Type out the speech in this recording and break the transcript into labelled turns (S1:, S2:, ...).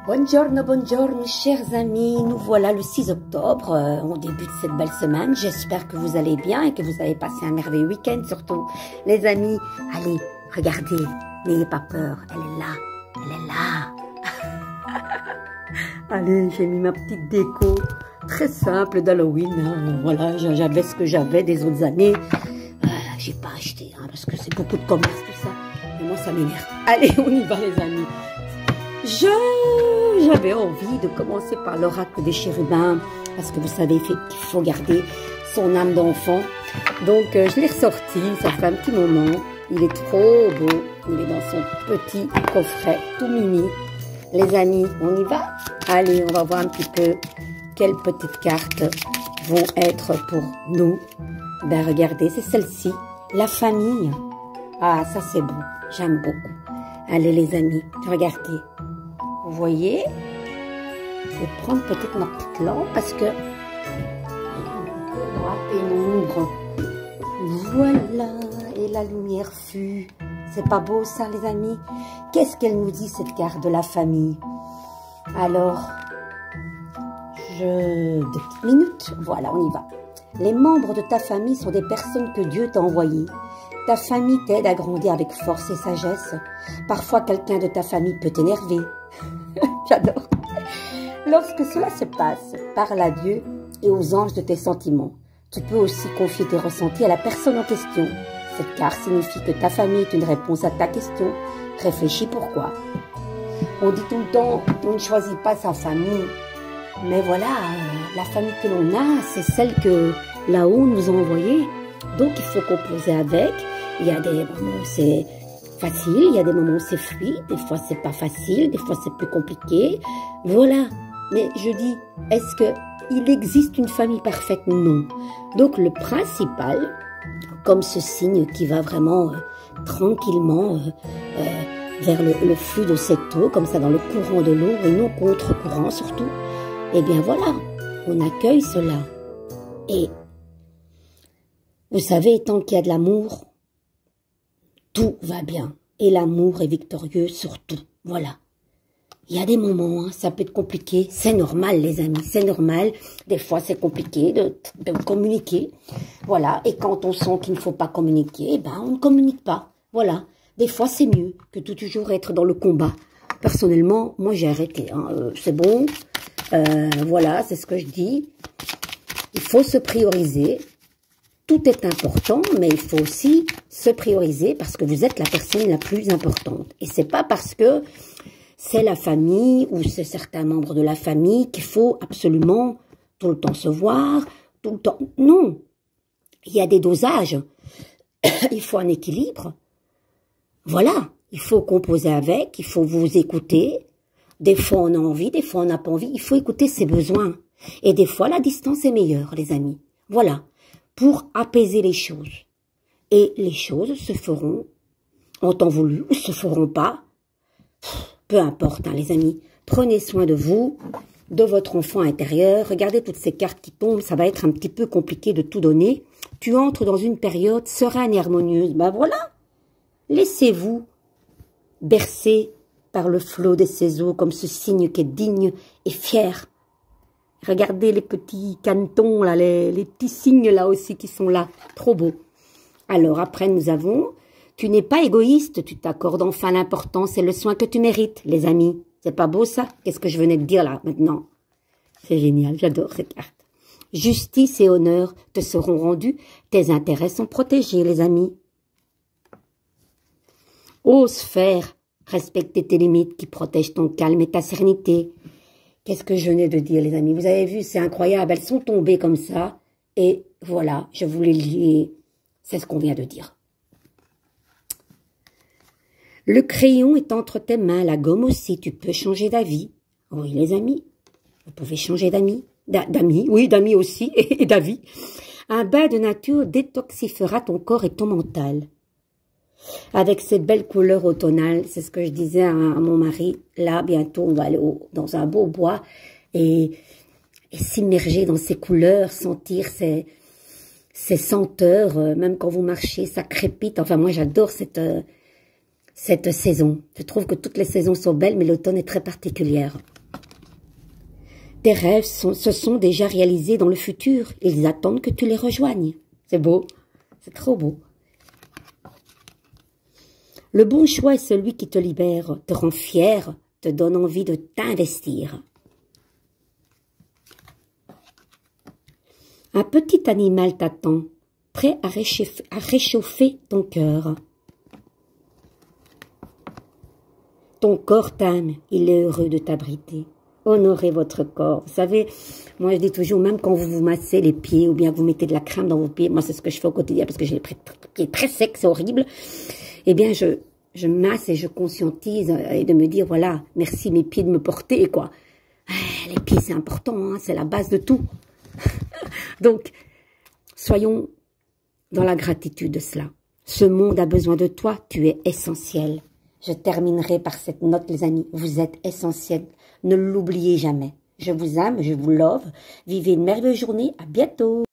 S1: Buongiorno, buongiorno, chers amis. Nous voilà le 6 octobre. On débute cette belle semaine. J'espère que vous allez bien et que vous avez passé un merveilleux week-end. Surtout, les amis, allez, regardez. N'ayez pas peur. Elle est là. Elle est là. Allez, j'ai mis ma petite déco. Très simple d'Halloween. Hein. Voilà, j'avais ce que j'avais des autres années. J'ai pas acheté, hein, parce que c'est beaucoup de commerce, tout ça. Et moi, ça m'énerve. Allez, on y va, les amis. J'avais envie de commencer par l'oracle des chérubins, parce que vous savez qu'il faut garder son âme d'enfant. Donc, je l'ai ressorti, ça fait un petit moment. Il est trop beau. Il est dans son petit coffret tout mini. Les amis, on y va? Allez, on va voir un petit peu quelles petites cartes vont être pour nous. Ben, regardez, c'est celle-ci. La famille. Ah, ça c'est beau. J'aime beaucoup. Allez, les amis, regardez. Vous voyez? Je vais prendre peut-être ma petite lampe parce que dans la pénombre. Voilà, et la lumière fut. C'est pas beau ça, les amis? Qu'est-ce qu'elle nous dit, cette carte de la famille? Alors, deux petites minutes. Voilà, on y va. Les membres de ta famille sont des personnes que Dieu t'a envoyées. Ta famille t'aide à grandir avec force et sagesse. Parfois, quelqu'un de ta famille peut t'énerver. J'adore. Lorsque cela se passe, parle à Dieu et aux anges de tes sentiments. Tu peux aussi confier tes ressentis à la personne en question. Cette carte signifie que ta famille est une réponse à ta question. Réfléchis pourquoi. On dit tout le temps, on ne choisit pas sa famille. Mais voilà, la famille que l'on a, c'est celle que là-haut nous a envoyée. Donc il faut composer avec. Il y a des moments où c'est facile, il y a des moments où c'est fluide, des fois c'est pas facile, des fois c'est plus compliqué. Voilà. Mais je dis, est-ce qu'il existe une famille parfaite? Non. Donc le principal, comme ce signe qui va vraiment tranquillement vers le flux de cette eau, comme ça dans le courant de l'eau et non contre-courant surtout, eh bien voilà, on accueille cela. Et vous savez, tant qu'il y a de l'amour, tout va bien. Et l'amour est victorieux sur tout. Voilà. Il y a des moments, hein, ça peut être compliqué. C'est normal, les amis, c'est normal. Des fois, c'est compliqué de communiquer. Voilà. Et quand on sent qu'il ne faut pas communiquer, eh ben, on ne communique pas. Voilà. Des fois, c'est mieux que de toujours être dans le combat. Personnellement, moi, j'ai arrêté. Hein. C'est bon. Voilà, c'est ce que je dis. Il faut se prioriser. Tout est important, mais il faut aussi se prioriser parce que vous êtes la personne la plus importante. Et c'est pas parce que c'est la famille ou c'est certains membres de la famille qu'il faut absolument tout le temps se voir, tout le temps. Non, il y a des dosages. Il faut un équilibre. Voilà, il faut composer avec, il faut vous écouter. Des fois on a envie, des fois on n'a pas envie. Il faut écouter ses besoins. Et des fois la distance est meilleure, les amis. Voilà. Pour apaiser les choses. Et les choses se feront en temps voulu ou se feront pas. Peu importe, hein, les amis. Prenez soin de vous, de votre enfant intérieur. Regardez toutes ces cartes qui tombent. Ça va être un petit peu compliqué de tout donner. Tu entres dans une période sereine et harmonieuse. Ben voilà. Laissez-vous bercer par le flot de ces eaux comme ce signe qui est digne et fier. Regardez les petits canetons, là, les petits signes là aussi qui sont là. Trop beau. Alors après, nous avons, tu n'es pas égoïste, tu t'accordes enfin l'importance et le soin que tu mérites, les amis. C'est pas beau ça? Qu'est-ce que je venais de dire là, maintenant? C'est génial, j'adore cette carte. Justice et honneur te seront rendus, tes intérêts sont protégés, les amis. Ose faire, respecter tes limites qui protègent ton calme et ta sérénité. Qu'est-ce que je venais de dire, les amis? Vous avez vu, c'est incroyable. Elles sont tombées comme ça. Et voilà, je voulais lier. C'est ce qu'on vient de dire. Le crayon est entre tes mains, la gomme aussi. Tu peux changer d'avis. Oui, les amis. Vous pouvez changer d'amis. D'amis, oui, d'amis aussi. Et d'avis. Un bain de nature détoxifiera ton corps et ton mental. Avec ces belles couleurs automnales, c'est ce que je disais à mon mari. Là, bientôt, on va aller dans un beau bois et s'immerger dans ces couleurs, sentir ces senteurs. Même quand vous marchez, ça crépite. Enfin, moi, j'adore cette saison. Je trouve que toutes les saisons sont belles, mais l'automne est très particulière. Tes rêves se sont déjà réalisés dans le futur. Ils attendent que tu les rejoignes. C'est beau. C'est trop beau. Le bon choix est celui qui te libère, te rend fier, te donne envie de t'investir. Un petit animal t'attend, prêt à réchauffer ton cœur. Ton corps t'aime, il est heureux de t'abriter. Honorez votre corps. Vous savez, moi je dis toujours, même quand vous vous massez les pieds ou bien que vous mettez de la crème dans vos pieds, moi c'est ce que je fais au quotidien parce que j'ai les pieds très secs, c'est horrible. Eh bien, je masse et je conscientise et de me dire, voilà, merci mes pieds de me porter, quoi. Les pieds, c'est important, hein, c'est la base de tout. Donc, soyons dans la gratitude de cela. Ce monde a besoin de toi, tu es essentiel. Je terminerai par cette note, les amis. Vous êtes essentiels. Ne l'oubliez jamais. Je vous aime, je vous love. Vivez une merveilleuse journée. À bientôt.